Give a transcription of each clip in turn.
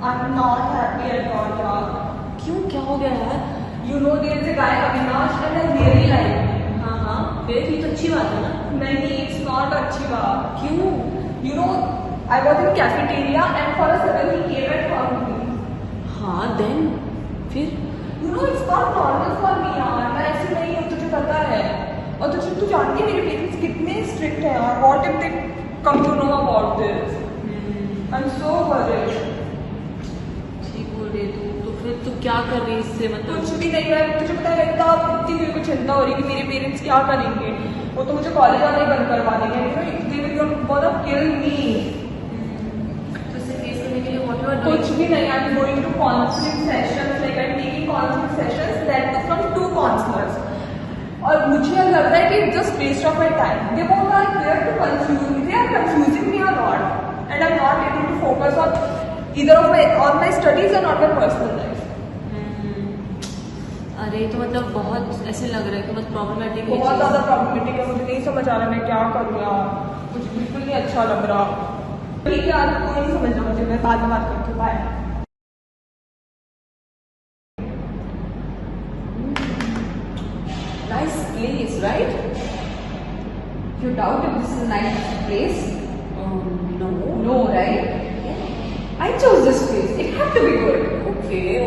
I'm not happy at all, yaar. क्यों, क्या हो गया यार? You know there is a guy Avinash and I really like him. हाँ, फिर ये तो अच्छी बात है ना? नहीं, it's not अच्छी बात. क्यों? You know, I was in cafeteria and for a second he came and found me. हाँ, then फिर? You know, it's not normal for me, यार. मैं ऐसी नहीं हूँ, तुझे पता है. और तू जानती है मेरे पेरेंट्स कितने स्ट्रिक्ट हैं यार. What if they come to know about this? I'm so worried. ठीक बोल रही तू. तो फिर तू क्या कर रही है इससे, मतलब? कुछ भी नहीं है. तुझे पता है इतना इतनी मेरे को चिंता हो रही है कि मेरे पेरेंट्स क्या करेंगे. वो तो मुझे कॉलेज आना ही बंद करवा देंगे. They will gonna kill me. तो इसे फेस करने के लिए what you are doing? कुछ भी नहीं. I'm going to counseling sessions. Like I'm taking counseling sessions that is from 2 counselors. और मुझे लग रहा है कि just waste of my time. They both are there to confuse me. They are confusing me a lot, and I'm not able to focus on either of my studies or not my personal life. अरे तो मतलब बहुत ऐसे लग रहा है कि बहुत प्रॉब्लमेटिक है. बहुत ज़्यादा प्रॉब्लमेटिक है. मुझे नहीं समझ आ रहा मैं क्या करूँ यार. मुझे बिल्कुल नहीं अच्छा लग रहा. ठीक है यार, कोई नहीं समझ रहा मुझे. मैं बाद में बात करती हूँ. Bye. Nice place, right? You doubt if this is a nice place? No. No, right? I chose this place. It had to be good. Okay.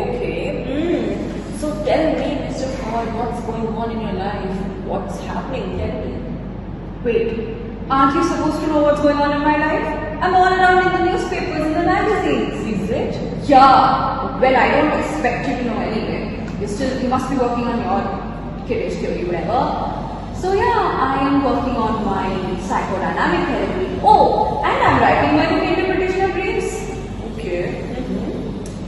So tell me, Mr. Freud, what's going on in your life? What's happening? Tell me. Wait, aren't you supposed to know what's going on in my life? I'm all around in the newspapers and the magazines. Is it? Yeah. Well, I don't expect you to know anything. You must be working on your kiddish theory, whatever. So yeah, I am working on my psychodynamic therapy. Oh, and I'm writing my book interpretation of dreams. Okay.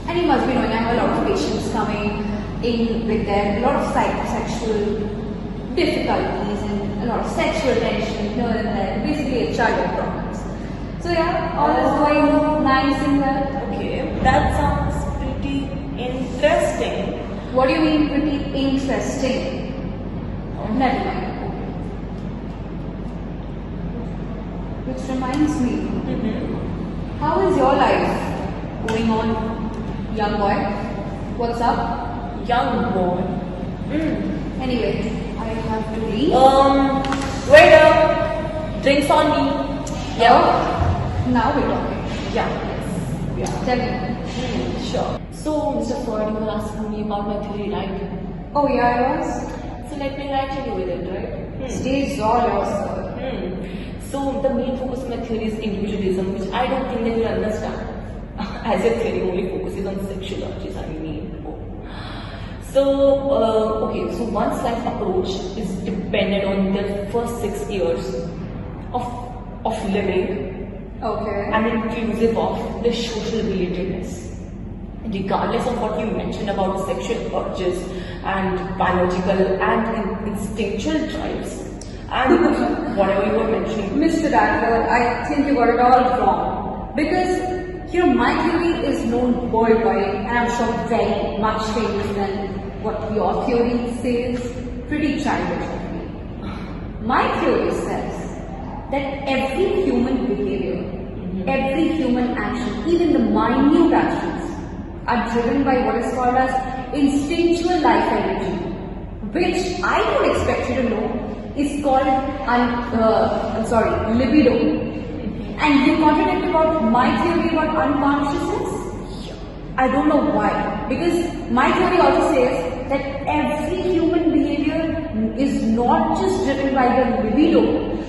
And you must be knowing I have a lot of patients coming in with a lot of psychosexual difficulties and a lot of sexual tension here and there. Basically, a childhood problems. So yeah, all is going nice and well. Okay, that sounds pretty interesting. What do you mean pretty interesting? Never mind. Which reminds me, how is your life going on, young boy? What's up? Young boy. Anyway, I have to leave. Waiter, drinks on me. Yeah. Oh, now we're talking. Yeah. Tell me. Sure. So, Mr. Freud, you were asking me about my theory, right? Oh yeah, I was. So let me enlighten you with it, right? Stage all yours, sir. So the main focus of my theory is individualism, which I don't think that you understand. As your theory only focuses on sexual urges, I mean. So, so one's life approach is dependent on their first 6 years of living, Okay. and inclusive of the social relatedness. Regardless of what you mentioned about sexual urges and biological and instinctual drives and whatever you were mentioning. Mr. Adler, I think you got it all wrong. Because, my theory is known worldwide and I'm sure very much famous than what your theory says. Pretty childish of me. My theory says that every human behavior, every human action, even the minute actions, are driven by what is called as instinctual life energy, which I don't expect you to know is called libido. And you contradict about my theory about unconsciousness? I don't know why. Because my theory also says that every human behavior is not just driven by the libido,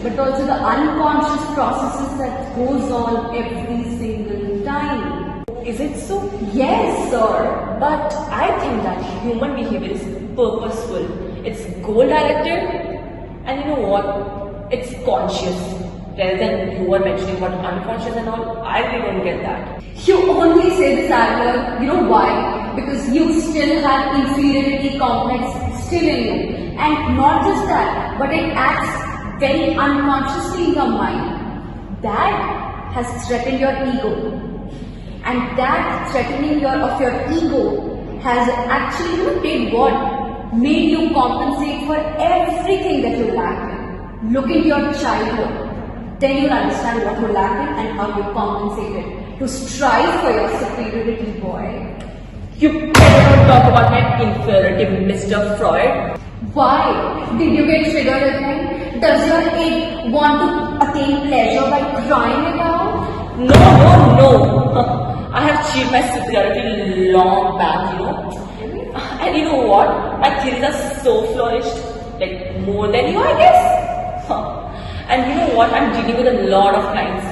but also the unconscious processes that goes on every single time. Is it so? Yes, sir. But I think that human behavior is purposeful. It's goal-directed, and you know what? It's conscious. Rather than you were mentioning about unconscious and all, I really don't get that. You only say this, Adler. You know why? Because you still have inferiority complex still in you. And not just that, but it acts very unconsciously in your mind. That has threatened your ego. And that threatening of your ego has actually did what? Made you compensate for everything that you lack. Look into your childhood. Then you'll understand what will happen and how you compensate it to strive for your superiority, boy. You better not talk about my inferiority, Mr. Freud. Why? Did you get triggered again? Does your id want to attain pleasure by crying it out? No. I have achieved my superiority long back, you know. And you know what? My theories are so flourished, like more than you, I guess. And you know what? I'm dealing with a lot of clients,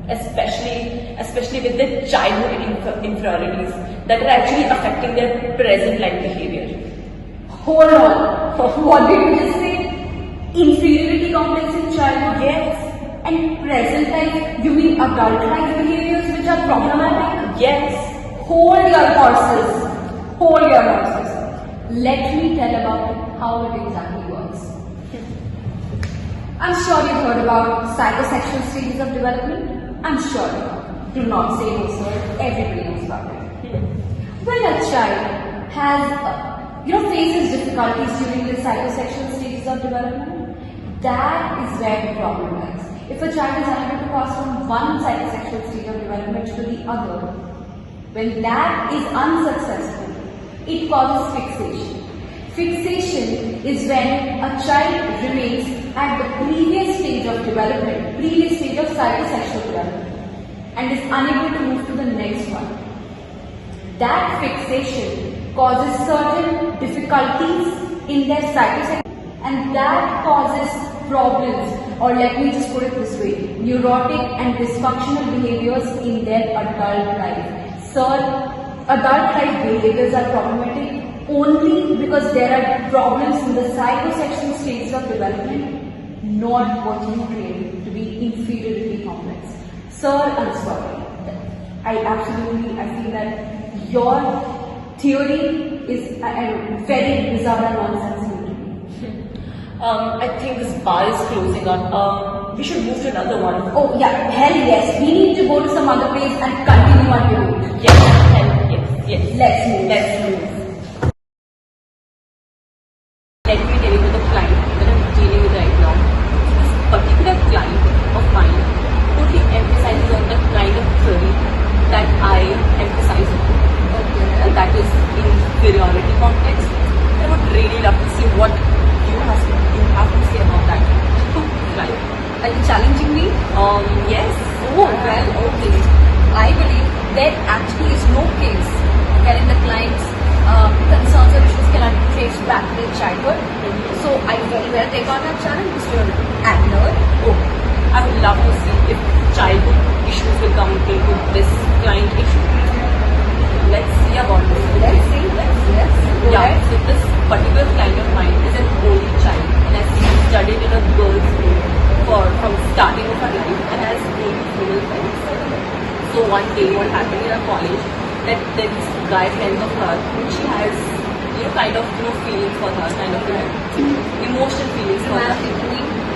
especially with their childhood inferiorities that are actually affecting their present life behavior. Hold on. What did you just say? Inferiority complex in childhood? Yes. And present life, you mean adult life behaviors which are problematic? Yes. Hold your horses. Let me tell about how it exactly works. I'm sure you've heard about psychosexual stages of development. I'm sure you have. Do not say no, sir. Everybody knows about it. When a child has, faces difficulties during the psychosexual stages of development, that is where the problem lies. If a child is unable to pass from one psychosexual stage of development to the other, when that is unsuccessful, it causes fixation. Fixation is when a child remains at the previous stage of development, previous stage of psychosexual development, and is unable to move to the next one. That fixation causes certain difficulties in their psychosexual, and that causes problems, or let me just put it this way, neurotic and dysfunctional behaviors in their adult life. Sir, adult life behaviors are problematic only because there are problems in the psychosexual stages of development, not what you claim to be inferiority complex. Sir, I'm sorry. I feel that your theory is very bizarre and nonsensical to me. I think this bar is closing on. We should move to another one. Oh yeah, hell yes. We need to go to some other place and continue on your route. Yes. Let's move. Let me tell you about the client that I'm dealing with right now. This particular client of mine totally emphasizes on the kind of theory that I emphasize on. Okay. And that is inferiority complex. I would really love to see what you have to say about that client. Are you challenging me? Yes. Oh, well, okay. I believe there actually is no case wherein the client's concerns or issues cannot be traced back to their childhood. So I very well take on that challenge, Mr. Adler. Oh, I would love to see if childhood issues will come into this client issue. Let's see about this. Yes. Yeah, so this particular client of mine is an only child and has studied in a girls' school from starting of her life and has only female friends. So one day what happened in her college, that there is guy friends of her, and she has feelings for her, emotional feelings for her.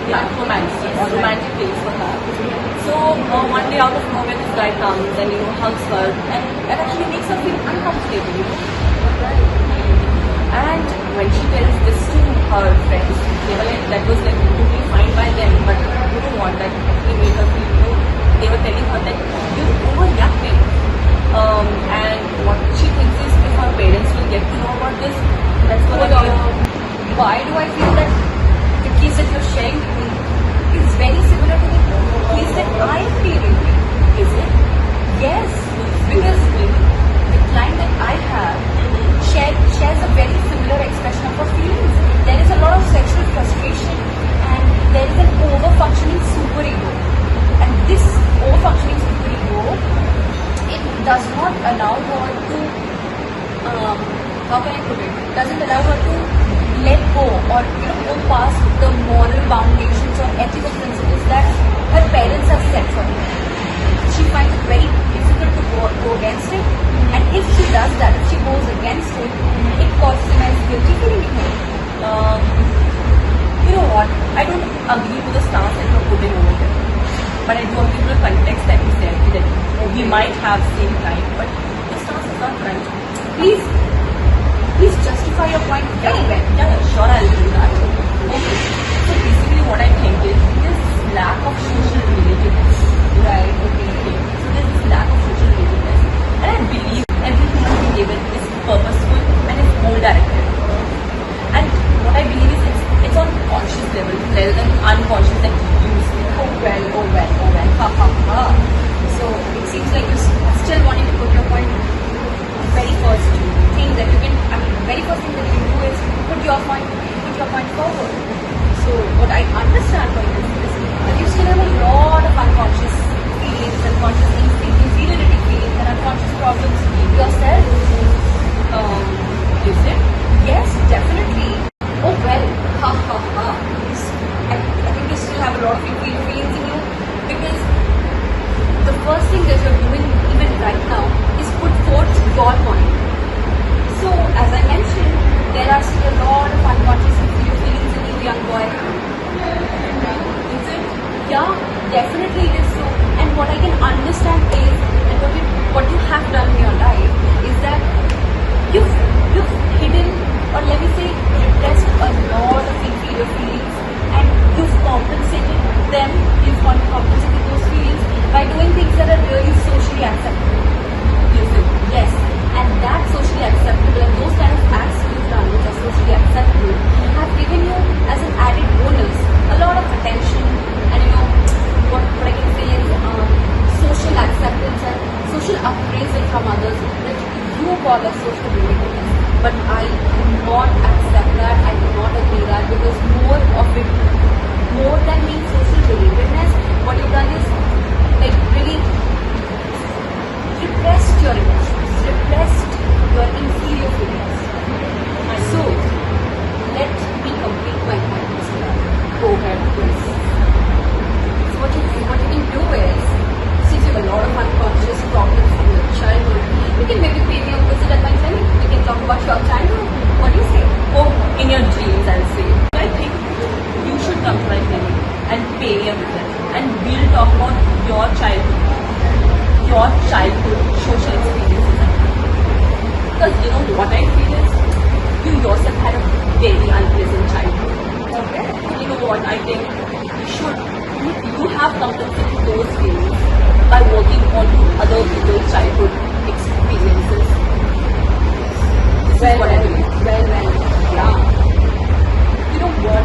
Romantic feelings for her. So one day out of nowhere this guy comes and hugs her and that actually makes her feel uncomfortable, And when she tells this to her friends, they were like, that was totally fine by them, but you know what, that actually made her feel, they were telling her that you're overreacting. And what she thinks is if her parents will get to know about this, that's gonna be. Why do I feel that the case that you're sharing with me is very similar to the case that I am feeling? Is it? Yes, because the client that I have shares a very similar expression of her feelings. There is a lot of sexual frustration and there is an over-functioning superego. And this over-functioning superego, it does not allow her to, how can I put it? Doesn't allow her to let go or go past the moral foundations or ethical principles that her parents have set for her. She finds it very difficult to go against it, and if she does that, if she goes against it, it causes an as guilty feeling in her. You know what? I don't agree with the stance that you're putting over there, but I do agree with the context that you said that we might have same time, but the stance is not right. Please justify your point very well. Yeah, sure, I'll do that. Okay. So basically what I think is this lack of social relatedness. Right? Okay. So there's this lack of social relatedness. And I believe everything I've been given is purposeful and is goal directed. And what I believe is it's on conscious level rather than unconscious that you say, Oh well. Ha ha ha. So it seems like you're still wanting to put your point. Very first thing that you can, very first thing that you can do is put your point forward. So what I understand from this is that you still have a lot of unconscious feelings, unconscious instincts, inferiority feelings, and unconscious problems yourself. Is it? Yes, definitely. Oh well, ha ha ha. I think you still have a lot of inferior feelings in you because the first thing that you're doing even right now is put forth your point. So as I mentioned, there are still a lot of unconscious inferior feelings in you, young boy. Is it? Yeah, definitely it is so. And what I can understand is, and what you have done in your life is that you've hidden, or let me say, repressed a lot of inferior feelings, and you've compensated them, you've compensated those feelings by doing things that are really socially acceptable. Yes, and that socially acceptable and those kind of acts you've done which are socially acceptable have given you as an added bonus a lot of attention and what I can say is social acceptance and social appraisal from others which you call as social relatedness. But I do not accept that, I do not agree that because more than being social relatedness, what you've done is like really repressed your emotions, repressed your inferior feelings. So, let me complete my point. Go ahead, please. So what you can do is, since you have a lot of unconscious problems from your childhood, you can maybe pay me a visit at my clinic. We can talk about your childhood. What do you say? Oh, in your dreams, I'll say. I think you should come to my clinic and pay me a visit. And we'll talk about your childhood social experiences. Because you know what I feel is, you yourself had a very unpleasant childhood. Okay? You know what I think you have compensated those feelings by working on other people's childhood experiences. This is what I believe. Well, yeah. You know what?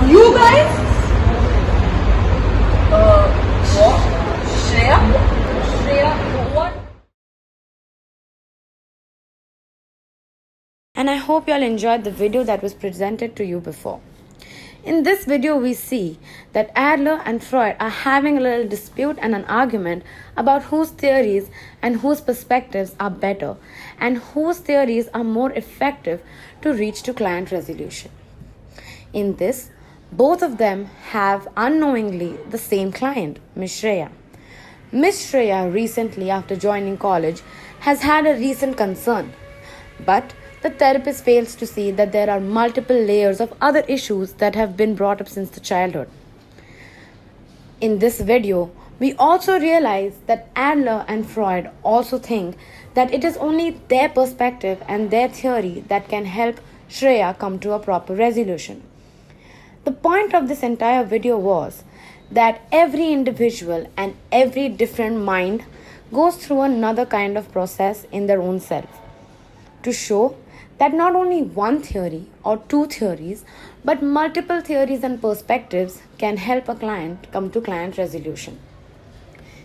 You guys? What? Shreya, what? And I hope you all enjoyed the video that was presented to you before. In this video, we see that Adler and Freud are having a little dispute and an argument about whose theories and whose perspectives are better and whose theories are more effective to reach to client resolution. In this, both of them have unknowingly the same client, Miss Shreya. Miss Shreya recently, after joining college, has had a recent concern, but the therapist fails to see that there are multiple layers of other issues that have been brought up since the childhood. In this video, we also realize that Adler and Freud also think that it is only their perspective and their theory that can help Shreya come to a proper resolution. The point of this entire video was that every individual and every different mind goes through another kind of process in their own self, to show that not only one theory or two theories, but multiple theories and perspectives can help a client come to client resolution.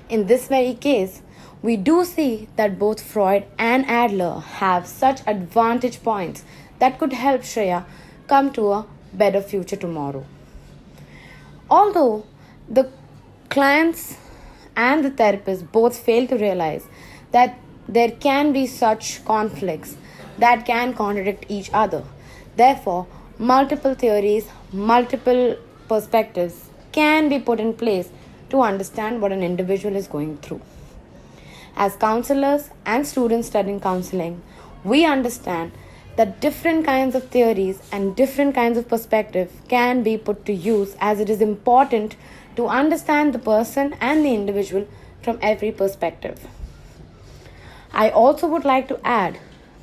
In this very case, we do see that both Freud and Adler have such advantage points that could help Shreya come to a better future tomorrow. Although the clients and the therapist both fail to realize that there can be such conflicts that can contradict each other. Therefore, multiple theories, multiple perspectives can be put in place to understand what an individual is going through. As counselors and students studying counseling, we understand that different kinds of theories and different kinds of perspective can be put to use, as it is important to understand the person and the individual from every perspective. I also would like to add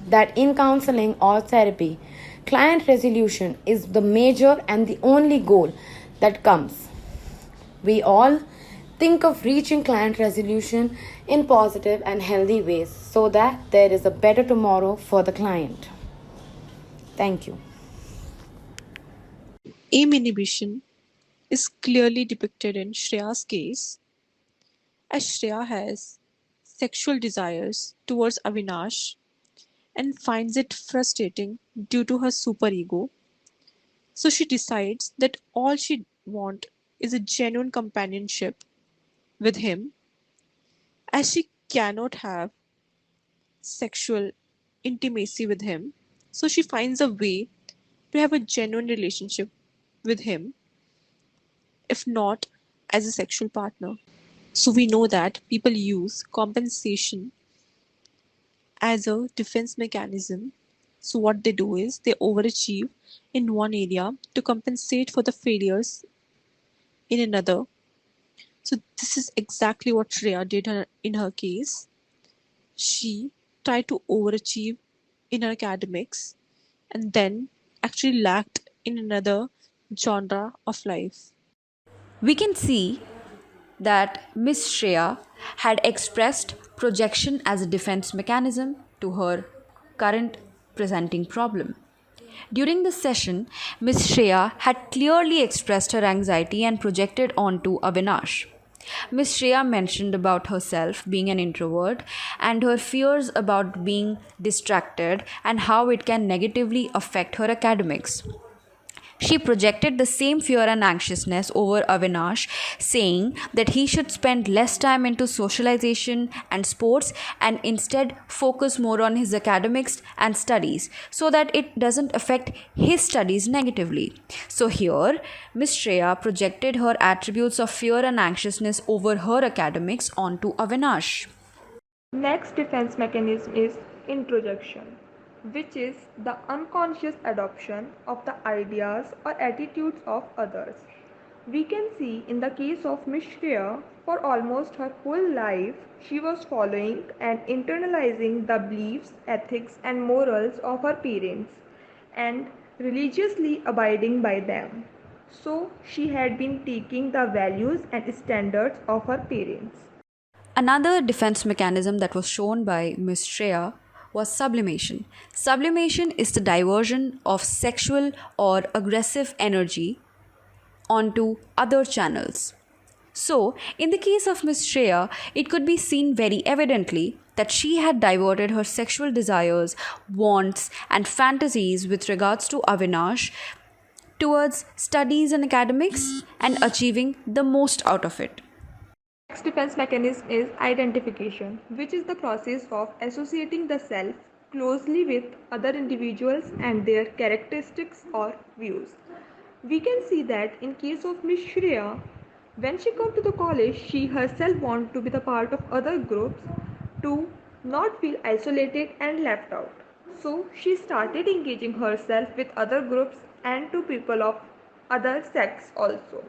that in counseling or therapy, client resolution is the major and the only goal that comes. We all think of reaching client resolution in positive and healthy ways so that there is a better tomorrow for the client. Thank you. Aim inhibition is clearly depicted in Shreya's case, as Shreya has sexual desires towards Avinash and finds it frustrating due to her superego. So she decides that all she wants is a genuine companionship with him, as she cannot have sexual intimacy with him. So she finds a way to have a genuine relationship with him, if not as a sexual partner. So we know that people use compensation as a defense mechanism. So what they do is they overachieve in one area to compensate for the failures in another. So this is exactly what Shreya did in her case. She tried to overachieve in her academics and then actually lacked in another genre of life. We can see that Miss Shreya had expressed projection as a defense mechanism to her current presenting problem. During this session, Miss Shreya had clearly expressed her anxiety and projected onto Avinash. Miss Shreya mentioned about herself being an introvert and her fears about being distracted and how it can negatively affect her academics. She projected the same fear and anxiousness over Avinash, saying that he should spend less time into socialization and sports and instead focus more on his academics and studies so that it doesn't affect his studies negatively. So here, Miss Shreya projected her attributes of fear and anxiousness over her academics onto Avinash. Next defense mechanism is introjection, which is the unconscious adoption of the ideas or attitudes of others. We can see in the case of Miss Shreya, for almost her whole life, she was following and internalizing the beliefs, ethics, and morals of her parents and religiously abiding by them. So, she had been taking the values and standards of her parents. Another defense mechanism that was shown by Ms. Shreya was sublimation. Sublimation is the diversion of sexual or aggressive energy onto other channels. So, in the case of Ms. Shreya, it could be seen very evidently that she had diverted her sexual desires, wants, and fantasies with regards to Avinash towards studies and academics and achieving the most out of it. Next defense mechanism is identification, which is the process of associating the self closely with other individuals and their characteristics or views. We can see that in case of Miss Shreya, when she comes to the college, she herself wants to be the part of other groups to not feel isolated and left out. So she started engaging herself with other groups and to people of other sex also.